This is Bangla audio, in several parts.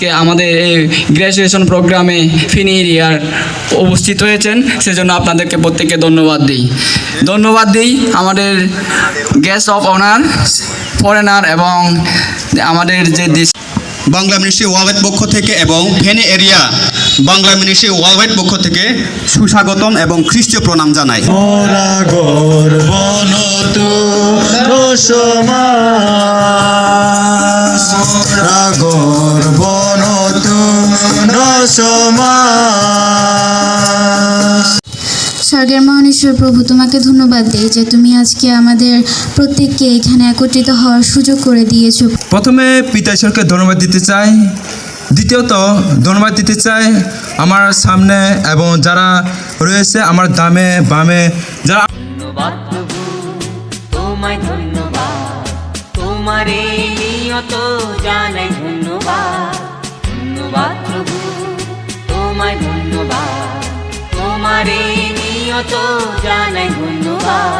আমাদের এই গ্র্যাজুয়েশন প্রোগ্রামে ফিনি ইয়ার উপস্থিত হয়েছেন, সেজন্য আপনাদেরকে প্রত্যেককে ধন্যবাদ দিই। আমাদের গেস্ট অফ অনার ফরেনার এবং আমাদের যে দেশ বাংলা মিনিস্ট্রি ওয়ার্ল্ড পক্ষ থেকে এবং Feni area Bangla ministry world পক্ষ থেকে সুস্বাগতম এবং খ্রিস্টীয় প্রণাম জানাই। স্বর্গের মহানেশ্বর প্রভু, তোমাকে ধন্যবাদ দিই যে তুমি আজকে আমাদের প্রত্যেককে এখানে একত্রিত হওয়ার সুযোগ করে দিয়েছো। প্রথমে পিতা ঈশ্বরকে ধন্যবাদ দিতে চাই, দ্বিতীয়ত ধন্যবাদ দিতে চাই আমার সামনে এবং যারা রয়েছে আমার ডানে বামে যারা। ধন্যবাদ প্রভু, তোমায় ধন্যবাদ, তোমারে নিয়ত জানাই ধন্যবাদ। ধন্যবাদ প্রভু, তোমায় ধন্যবাদ, তোমারে নিয়ত জানাই ধন্যবাদ।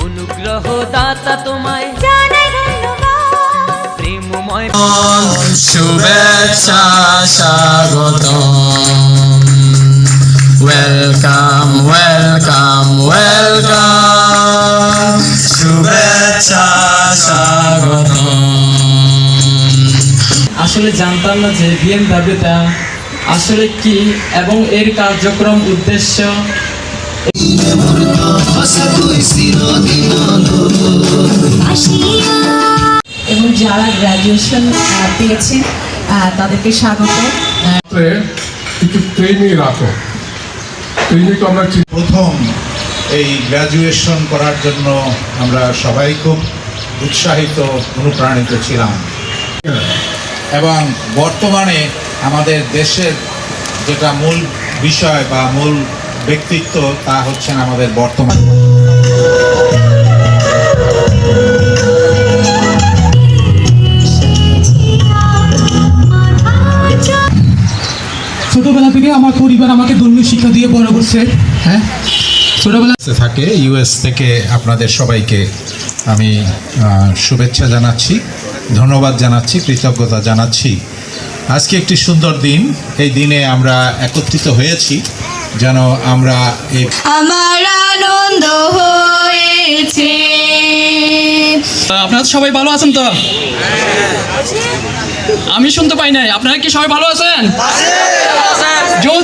অনুগ্রহ দাতা তোমায় জানাই ধন্যবাদ, প্রেমময় শুভেচ্ছা স্বাগত, ওয়েলকাম ওয়েলকাম ওয়েলকাম, শুভেচ্ছা স্বাগত। আসলে জানতাম না যে বিএমডব্লিউটা আসলে কি এবং এর কার্যক্রম উদ্দেশ্য। এবং যারা গ্র্যাজুয়েশন পেয়েছেন তাদেরকে স্বাগত। কিছু ট্রেনিং রাখো, ট্রেনিং তো আমরা প্রথম এই গ্র্যাজুয়েশন করার জন্য আমরা সবাই খুব উৎসাহিত অনুপ্রাণিত ছিলাম এবং বর্তমানে আমাদের দেশের যেটা মূল বিষয় বা মূল ব্যক্তিত্ব তা হচ্ছেন আমাদের বর্তমান। ছোটবেলা থেকে আমার পরিবার আমাকে ধর্মীয় শিক্ষা দিয়ে বড় করছে। হ্যাঁ, ছোটবেলা থাকে ইউএস থেকে আপনাদের সবাইকে আমি শুভেচ্ছা জানাচ্ছি, ধন্যবাদ জানাচ্ছি, কৃতজ্ঞতা জানাচ্ছি। আজকে একটি সুন্দর দিন, এই দিনে আমরা একত্রিত হয়েছি যেন আমরা এই আমার আনন্দ হয়েছে। আপনারা সবাই ভালো আছেন তো? আমি শুনতে পাই নাই, আপনারা কি সবাই ভালো আছেন? জো